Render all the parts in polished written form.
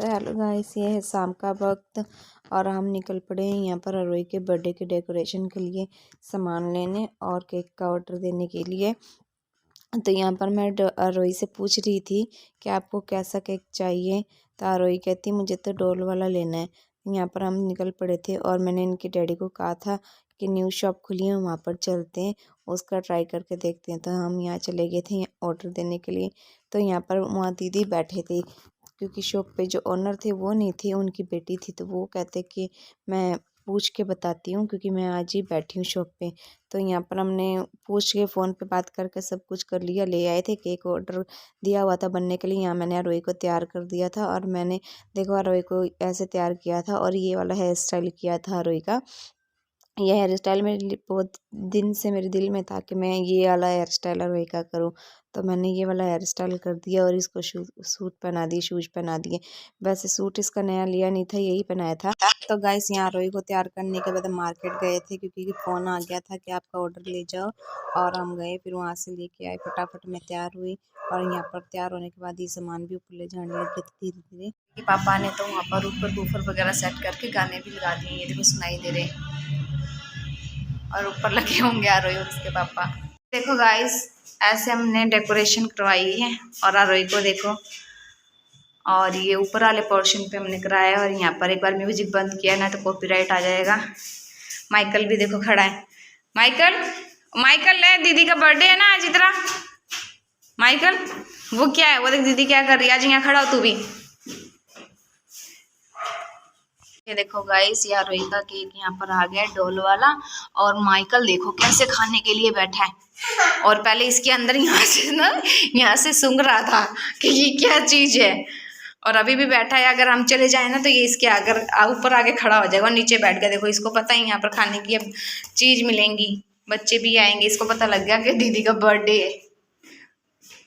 तो hello guys, ये है शाम का वक्त और हम निकल पड़े हैं यहाँ पर अरोई के बर्थडे के डेकोरेशन के लिए सामान लेने और केक का ऑर्डर देने के लिए। तो यहाँ पर मैं अरोई से पूछ रही थी कि आपको कैसा केक चाहिए। तो अरोई कहती मुझे तो डोल वाला लेना है। यहाँ पर हम निकल पड़े थे और मैंने इनके डैडी को कहा था कि न्यू शॉप खुली है, वहाँ पर चलते हैं, उसका ट्राई करके देखते हैं। तो हम यहाँ चले गए थे ऑर्डर देने के लिए। तो यहाँ पर वहाँ दीदी बैठे थे क्योंकि शॉप पे जो ओनर थे वो नहीं थे, उनकी बेटी थी। तो वो कहते कि मैं पूछ के बताती हूँ क्योंकि मैं आज ही बैठी हूँ शॉप पे। तो यहाँ पर हमने पूछ के फ़ोन पे बात करके सब कुछ कर लिया। ले आए थे केक, ऑर्डर दिया हुआ था बनने के लिए। यहाँ मैंने अरोई को तैयार कर दिया था और मैंने देखो अरोई को ऐसे तैयार किया था और ये वाला हेयर स्टाइल किया था अरोई का। ये हेयर स्टाइल मेरे लिए बहुत दिन से मेरे दिल में था कि मैं ये वाला हेयर स्टाइल अरोई का करूँ। तो मैंने ये वाला हेयर स्टाइल कर दिया और इसको सूट पहना दिए, शूज़ पहना दिए। वैसे सूट इसका नया लिया नहीं था, यही पहनाया था। तो गाइस यहाँ अरोई को तैयार करने के बाद हम मार्केट गए थे क्योंकि फ़ोन आ गया था कि आपका ऑर्डर ले जाओ। और हम गए, फिर वहाँ से लेके आए। फटाफट मैं तैयार हुई और यहाँ पर तैयार होने के बाद ये सामान भी ऊपर ले जाने लगे थे धीरे धीरे। कि पापा ने तो वहाँ पर ऊपर बूफर वगैरह सेट करके गाने भी लगा दिए, ये देखो सुनाई दे रहे और ऊपर लगे होंगे आरोही और उसके पापा। देखो गाइस, ऐसे हमने डेकोरेशन करवाई है और आरोही को देखो, और ये ऊपर वाले पोर्शन पे हमने कराया है। और यहाँ पर एक बार म्यूजिक बंद किया ना तो कॉपीराइट आ जाएगा। माइकल भी देखो खड़ा है। माइकल, माइकल ले, दीदी का बर्थडे है ना आज। इधर माइकल, वो क्या है, वो देख दीदी क्या कर रही है। आज यहाँ खड़ा हो तू भी। ये देखो गाइस, यार रोई का केक यहाँ पर आ गया डोल वाला। और माइकल देखो कैसे खाने के लिए बैठा है। और पहले इसके अंदर यहाँ से सूंघ रहा था कि ये क्या चीज है। और अभी भी बैठा है। अगर हम चले जाए ना तो ये इसके अगर ऊपर आके खड़ा हो जाएगा, नीचे बैठ गया। देखो इसको पता है यहाँ पर खाने की अब चीज मिलेंगी, बच्चे भी आएंगे। इसको पता लग गया कि दीदी का बर्थडे है।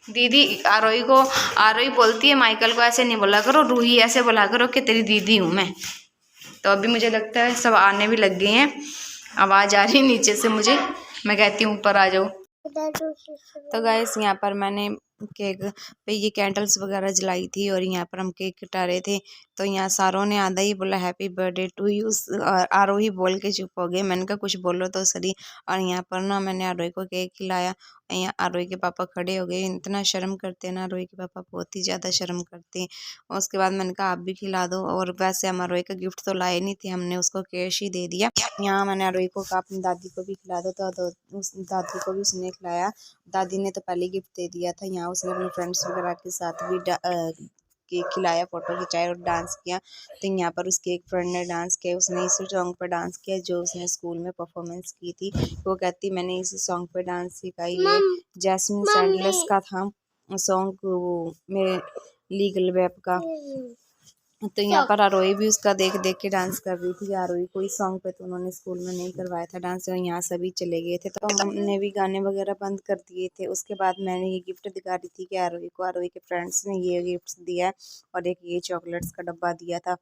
दीदी आरोही बोलती है माइकल को ऐसे नहीं बोला करो, रूही ऐसे बोला करो कि तेरी दीदी हूँ मैं। तो अभी मुझे लगता है सब आने भी लग गए हैं। आवाज़ आ रही है नीचे से मुझे, मैं कहती हूँ ऊपर आ जाओ। तो गाइस यहाँ पर मैंने केक पे ये कैंडल्स वगैरह जलाई थी और यहाँ पर हम केक कटा रहे थे। तो यहाँ सारों ने आधा ही बोला हैप्पी बर्थडे टू यू, और आरोही बोल के चुप हो गए। मैंने कहा कुछ बोलो तो सही। और यहाँ पर ना मैंने आरोही को केक खिलाया। यहाँ आरोही के पापा खड़े हो गए, इतना शर्म करते हैं ना आरोही के पापा, बहुत ही ज़्यादा शर्म करते हैं। और उसके बाद मैंने कहा आप भी खिला दो। और वैसे हम आरोही का गिफ्ट तो लाए नहीं थे, हमने उसको कैश ही दे दिया। यहाँ मैंने आरोही को कहा अपनी दादी को भी खिला दो, तो उस दादी को भी उसने खिलाया। दादी ने तो पहले गिफ्ट दे दिया था। यहाँ उसने अपने फ्रेंड्स वगैरह के साथ भी केक खिलाया, फोटो खिंचाया और डांस किया। तो यहाँ पर उसके एक फ्रेंड ने डांस किया, उसने इस सॉन्ग पर डांस किया जो उसने स्कूल में परफॉर्मेंस की थी। वो कहती मैंने इस सॉन्ग पर डांस सिखाई है, जैस्मिन सैंडलेस का था सॉन्ग, मेरे लीगल वेब का। तो यहाँ पर आरोही भी उसका देख देख के डांस कर रही थी। आरोही को इस सॉन्ग पे तो उन्होंने स्कूल में नहीं करवाया था डांस, और यहाँ सभी चले गए थे तो हमने भी गाने वगैरह बंद कर दिए थे। उसके बाद मैंने ये गिफ्ट दिखा रही थी कि आरोही को आरोही के फ्रेंड्स ने ये गिफ्ट दिया है और एक ये चॉकलेट्स का डब्बा दिया था।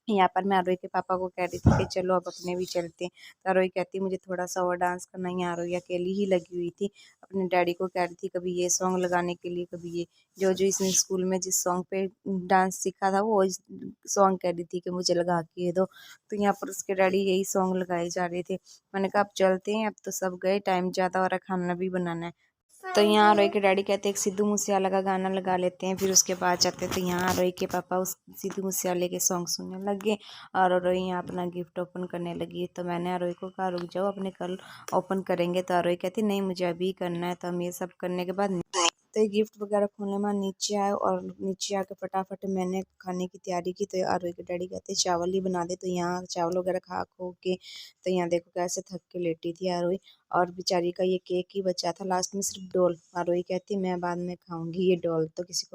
यहाँ पर मैं आरोही के पापा को कह रही थी कि चलो अब अपने भी चलते हैं। तो आरोही कहती मुझे थोड़ा सा और डांस करना। यहाँ आरोही अकेली ही लगी हुई थी, अपने डैडी को कह रही थी कभी ये सॉन्ग लगाने के लिए, कभी ये जो जो इसने स्कूल में जिस सॉन्ग पे डांस सीखा था वो सॉन्ग कह रही थी कि मुझे लगा के दो। तो यहाँ पर उसके डैडी यही सॉन्ग लगाए जा रहे थे। मैंने कहा अब चलते हैं, अब तो सब गए, टाइम ज़्यादा हो रहा है, खाना भी बनाना है। तो यहाँ आरोही के डैडी कहते एक सिद्धू मूसेवाला का गाना लगा लेते हैं, फिर उसके बाद जाते हैं। तो यहाँ आरोही के पापा उस सिद्धू मूसेवाले के सॉन्ग सुनने लगे और आरोही यहाँ अपना गिफ्ट ओपन करने लगी। तो मैंने आरोही को कहा रुक जाओ, अपने कल ओपन करेंगे। तो आरोही कहती नहीं मुझे अभी करना है। तो हम ये सब करने के बाद तो ये गिफ्ट वगैरह खोलने में नीचे आए और नीचे आके फटाफट मैंने खाने की तैयारी की। तो आरोही के डैडी कहते चावल ही बना दे। तो यहाँ चावल वगैरह खा खो के तो यहाँ देखो कैसे थक के लेटी थी आरोही। और बेचारी का ये केक ही बचा था, लास्ट में सिर्फ डोल। आरोही कहती मैं बाद में खाऊंगी ये डोल, तो किसी को